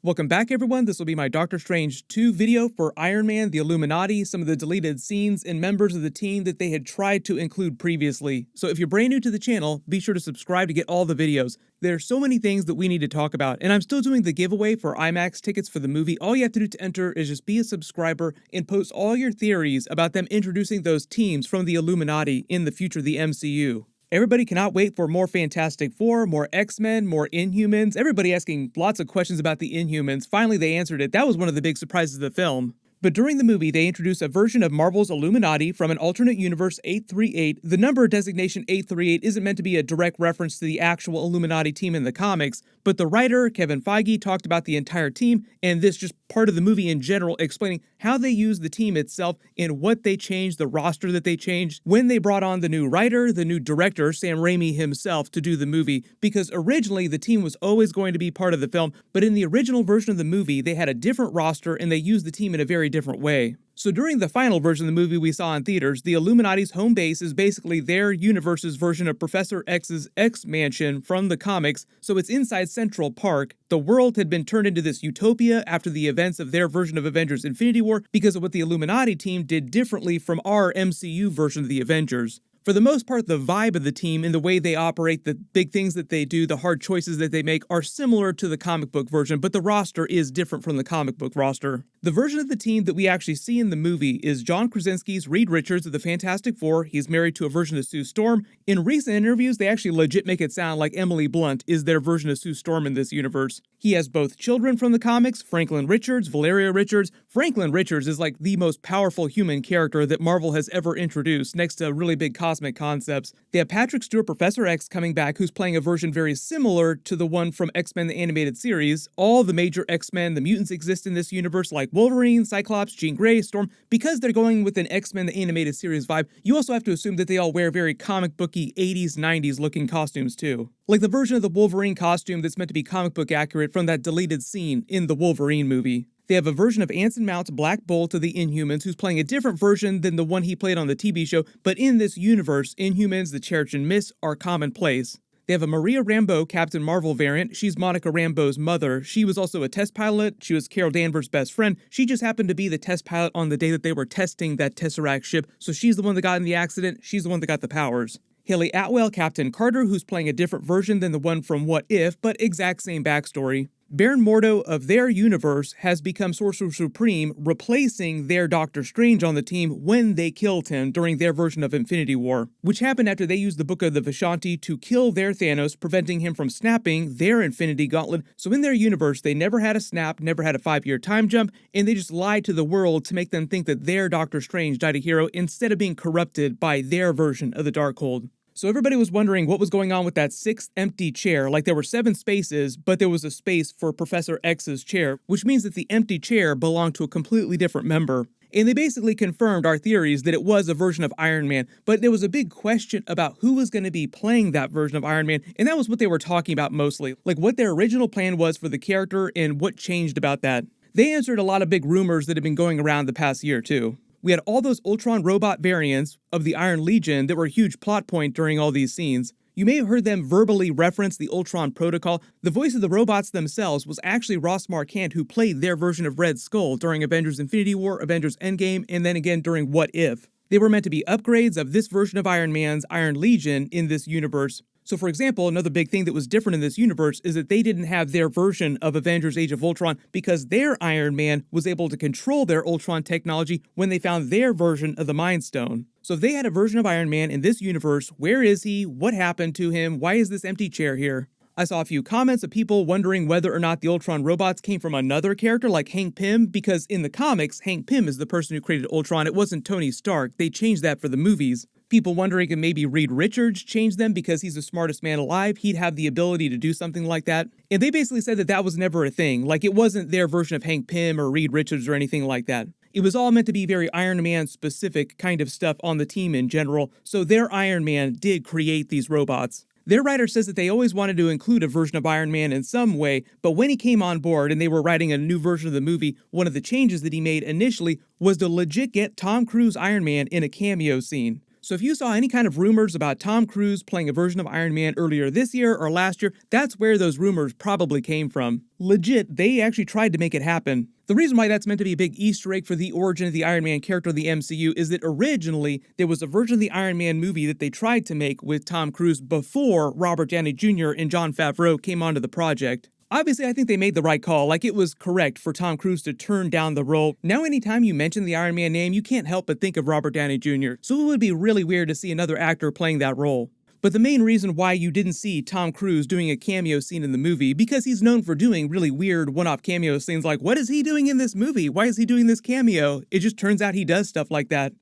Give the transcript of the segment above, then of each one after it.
Welcome back everyone, this will be my Doctor Strange 2 video for Iron Man, the Illuminati, some of the deleted scenes and members of the team that they had tried to include previously. So if you're brand new to the channel, be sure to subscribe to get all the videos. There are so many things that we need to talk about, and I'm still doing the giveaway for IMAX tickets for the movie. All you have to do to enter is just be a subscriber and post all your theories about them introducing those teams from the Illuminati in the future of the MCU. Everybody cannot wait for more Fantastic Four, more X-Men, more Inhumans. Everybody asking lots of questions about the Inhumans. Finally, they answered it. That was one of the big surprises of the film. But during the movie, they introduced a version of Marvel's Illuminati from an alternate universe 838. The number designation 838 isn't meant to be a direct reference to the actual Illuminati team in the comics, but the writer, Kevin Feige, talked about the entire team, and this just part of the movie in general, explaining how they used the team itself and what they changed, the roster that they changed, when they brought on the new writer, the new director, Sam Raimi himself, to do the movie, because originally the team was always going to be part of the film, but in the original version of the movie, they had a different roster and they used the team in a very different way. So during the final version of the movie we saw in theaters, the Illuminati's home base is basically their universe's version of Professor X's X-Mansion from the comics, so it's inside Central Park. The world had been turned into this utopia after the events of their version of Avengers Infinity War because of what the Illuminati team did differently from our MCU version of the Avengers. For the most part, the vibe of the team and the way they operate, the big things that they do, the hard choices that they make are similar to the comic book version, but the roster is different from the comic book roster. The version of the team that we actually see in the movie is John Krasinski's Reed Richards of the Fantastic Four. He's married to a version of Sue Storm. In recent interviews, they actually legit make it sound like Emily Blunt is their version of Sue Storm in this universe. He has both children from the comics, Franklin Richards, Valeria Richards. Franklin Richards is like the most powerful human character that Marvel has ever introduced, next to really big cosmic concepts. They have Patrick Stewart, Professor X, coming back, who's playing a version very similar to the one from X-Men the Animated Series. All the major X-Men, the mutants exist in this universe, like Wolverine, Cyclops, Jean Grey, Storm. Because they're going with an X-Men the Animated Series vibe, you also have to assume that they all wear very comic booky 80s, 90s looking costumes too. Like the version of the Wolverine costume that's meant to be comic book accurate from that deleted scene in the Wolverine movie. They have a version of Anson Mount's Black Bolt of the Inhumans, who's playing a different version than the one he played on the TV show, but in this universe, Inhumans, the Cherish and Miss, are commonplace. They have a Maria Rambeau Captain Marvel variant. She's Monica Rambeau's mother. She was also a test pilot. She was Carol Danvers' best friend. She just happened to be the test pilot on the day that they were testing that Tesseract ship, so she's the one that got in the accident. She's the one that got the powers. Haley Atwell, Captain Carter, who's playing a different version than the one from What If, but exact same backstory. Baron Mordo of their universe has become Sorcerer Supreme, replacing their Doctor Strange on the team when they killed him during their version of Infinity War, which happened after they used the Book of the Vishanti to kill their Thanos, preventing him from snapping their Infinity Gauntlet. So in their universe, they never had a snap, never had a 5-year time jump, and they just lied to the world to make them think that their Doctor Strange died a hero instead of being corrupted by their version of the Darkhold. So everybody was wondering what was going on with that 6th empty chair. Like there were 7 spaces, but there was a space for Professor X's chair, which means that the empty chair belonged to a completely different member. And they basically confirmed our theories that it was a version of Iron Man, but there was a big question about who was going to be playing that version of Iron Man, and that was what they were talking about mostly, like what their original plan was for the character and what changed about that. They answered a lot of big rumors that have been going around the past year too. We had all those Ultron robot variants of the Iron Legion that were a huge plot point during all these scenes. You may have heard them verbally reference the Ultron Protocol. The voice of the robots themselves was actually Ross Marquand, who played their version of Red Skull during Avengers Infinity War, Avengers Endgame, and then again during What If. They were meant to be upgrades of this version of Iron Man's Iron Legion in this universe. So for example, another big thing that was different in this universe is that they didn't have their version of Avengers Age of Ultron because their Iron Man was able to control their Ultron technology when they found their version of the Mind Stone. So if they had a version of Iron Man in this universe, where is he? What happened to him? Why is this empty chair here? I saw a few comments of people wondering whether or not the Ultron robots came from another character like Hank Pym, because in the comics, Hank Pym is the person who created Ultron. It wasn't Tony Stark. They changed that for the movies. People wondering if maybe Reed Richards changed them because he's the smartest man alive. He'd have the ability to do something like that. And they basically said that that was never a thing. Like it wasn't their version of Hank Pym or Reed Richards or anything like that. It was all meant to be very Iron Man specific kind of stuff on the team in general. So their Iron Man did create these robots. Their writer says that they always wanted to include a version of Iron Man in some way, but when he came on board and they were writing a new version of the movie, one of the changes that he made initially was to legit get Tom Cruise Iron Man in a cameo scene. So if you saw any kind of rumors about Tom Cruise playing a version of Iron Man earlier this year or last year, that's where those rumors probably came from. Legit, they actually tried to make it happen. The reason why that's meant to be a big Easter egg for the origin of the Iron Man character in the MCU is that originally there was a version of the Iron Man movie that they tried to make with Tom Cruise before Robert Downey Jr. and Jon Favreau came onto the project. Obviously, I think they made the right call, like it was correct for Tom Cruise to turn down the role. Now anytime you mention the Iron Man name, you can't help but think of Robert Downey Jr., so it would be really weird to see another actor playing that role. But the main reason why you didn't see Tom Cruise doing a cameo scene in the movie, because he's known for doing really weird one-off cameo scenes like, what is he doing in this movie? Why is he doing this cameo? It just turns out he does stuff like that.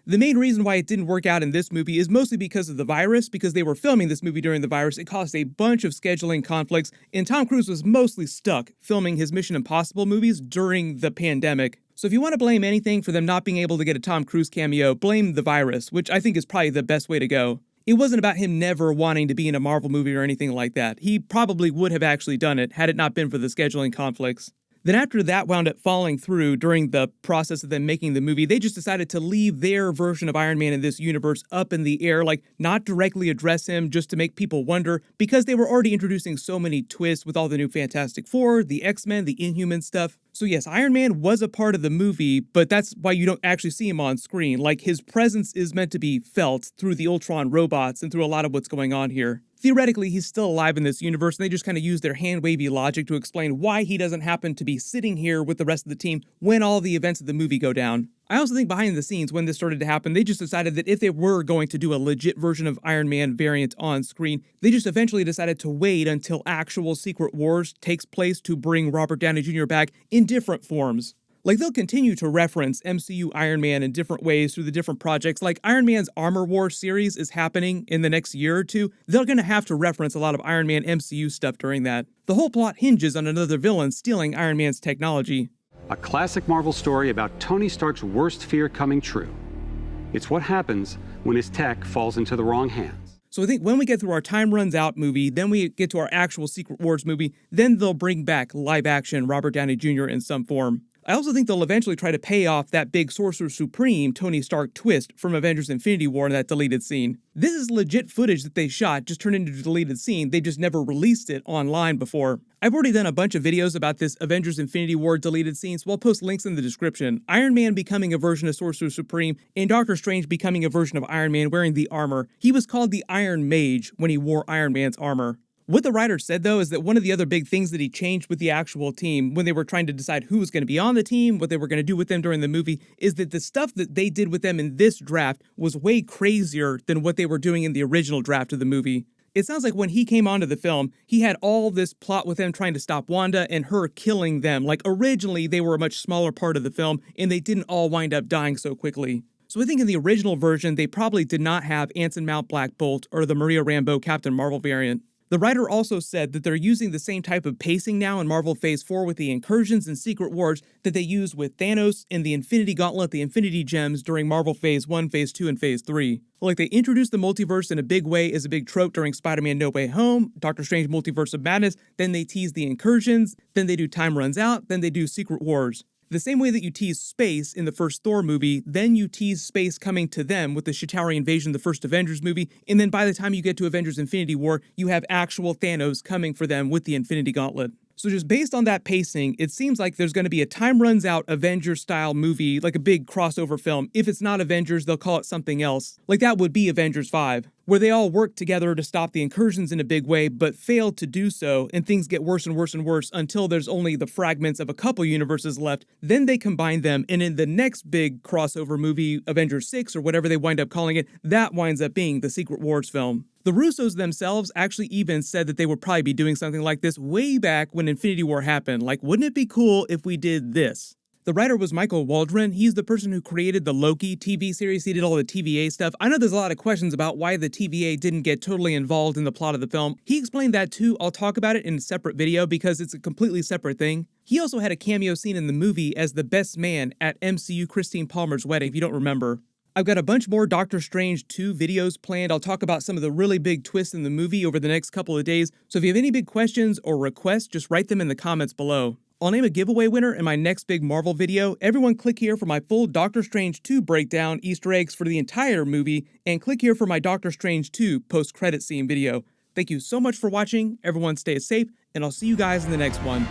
The main reason why it didn't work out in this movie is mostly because of the virus, because they were filming this movie during the virus. It caused a bunch of scheduling conflicts, and Tom Cruise was mostly stuck filming his Mission Impossible movies during the pandemic. So if you want to blame anything for them not being able to get a Tom Cruise cameo, blame the virus, which I think is probably the best way to go. It wasn't about him never wanting to be in a Marvel movie or anything like that. He probably would have actually done it had it not been for the scheduling conflicts. Then after that wound up falling through during the process of them making the movie, they just decided to leave their version of Iron Man in this universe up in the air, like not directly address him just to make people wonder, because they were already introducing so many twists with all the new Fantastic Four, the X-Men, the Inhuman stuff. So yes, Iron Man was a part of the movie, but that's why you don't actually see him on screen. Like his presence is meant to be felt through the Ultron robots and through a lot of what's going on here. Theoretically, he's still alive in this universe, and they just kind of use their hand-wavy logic to explain why he doesn't happen to be sitting here with the rest of the team when all the events of the movie go down. I also think behind the scenes, when this started to happen, they just decided that if they were going to do a legit version of Iron Man variant on screen, they just eventually decided to wait until actual Secret Wars takes place to bring Robert Downey Jr. back in different forms. Like, they'll continue to reference MCU Iron Man in different ways through the different projects. Like, Iron Man's Armor War series is happening in the next year or two. They're gonna have to reference a lot of Iron Man MCU stuff during that. The whole plot hinges on another villain stealing Iron Man's technology. A classic Marvel story about Tony Stark's worst fear coming true. It's what happens when his tech falls into the wrong hands. So I think when we get through our Time Runs Out movie, then we get to our actual Secret Wars movie, then they'll bring back live-action Robert Downey Jr. in some form. I also think they'll eventually try to pay off that big Sorcerer Supreme Tony Stark twist from Avengers Infinity War in that deleted scene. This is legit footage that they shot, just turned into a deleted scene. They just never released it online before. I've already done a bunch of videos about this Avengers Infinity War deleted scene, so I'll post links in the description. Iron Man becoming a version of Sorcerer Supreme, and Doctor Strange becoming a version of Iron Man wearing the armor. He was called the Iron Mage when he wore Iron Man's armor. What the writer said, though, is that one of the other big things that he changed with the actual team when they were trying to decide who was going to be on the team, what they were going to do with them during the movie, is that the stuff that they did with them in this draft was way crazier than what they were doing in the original draft of the movie. It sounds like when he came onto the film, he had all this plot with them trying to stop Wanda and her killing them. Like, originally, they were a much smaller part of the film, and they didn't all wind up dying so quickly. So I think in the original version, they probably did not have Anson Mount Black Bolt or the Maria Rambeau Captain Marvel variant. The writer also said that they're using the same type of pacing now in Marvel Phase 4 with the Incursions and Secret Wars that they used with Thanos and the Infinity Gauntlet, the Infinity Gems during Marvel Phase 1, Phase 2, and Phase 3. Like, they introduced the multiverse in a big way as a big trope during Spider-Man No Way Home, Doctor Strange Multiverse of Madness, then they tease the Incursions, then they do Time Runs Out, then they do Secret Wars. The same way that you tease space in the first Thor movie, then you tease space coming to them with the Chitauri invasion, the first Avengers movie, and then by the time you get to Avengers Infinity War, you have actual Thanos coming for them with the Infinity Gauntlet. So just based on that pacing, it seems like there's going to be a Time Runs Out Avengers-style movie, like a big crossover film. If it's not Avengers, they'll call it something else. Like that would be Avengers 5, where they all work together to stop the Incursions in a big way, but fail to do so, and things get worse and worse and worse until there's only the fragments of a couple universes left. Then they combine them, and in the next big crossover movie, Avengers 6, or whatever they wind up calling it, that winds up being the Secret Wars film. The Russos themselves actually even said that they would probably be doing something like this way back when Infinity War happened. Like, wouldn't it be cool if we did this? The writer was Michael Waldron. He's the person who created the Loki TV series. He did all the TVA stuff. I know there's a lot of questions about why the TVA didn't get totally involved in the plot of the film. He explained that too. I'll talk about it in a separate video because it's a completely separate thing. He also had a cameo scene in the movie as the best man at MCU Christine Palmer's wedding, if you don't remember. I've got a bunch more Doctor Strange 2 videos planned. I'll talk about some of the really big twists in the movie over the next couple of days. So if you have any big questions or requests, just write them in the comments below. I'll name a giveaway winner in my next big Marvel video. Everyone click here for my full Doctor Strange 2 breakdown, Easter eggs for the entire movie, and click here for my Doctor Strange 2 post-credit scene video. Thank you so much for watching, everyone stay safe, and I'll see you guys in the next one.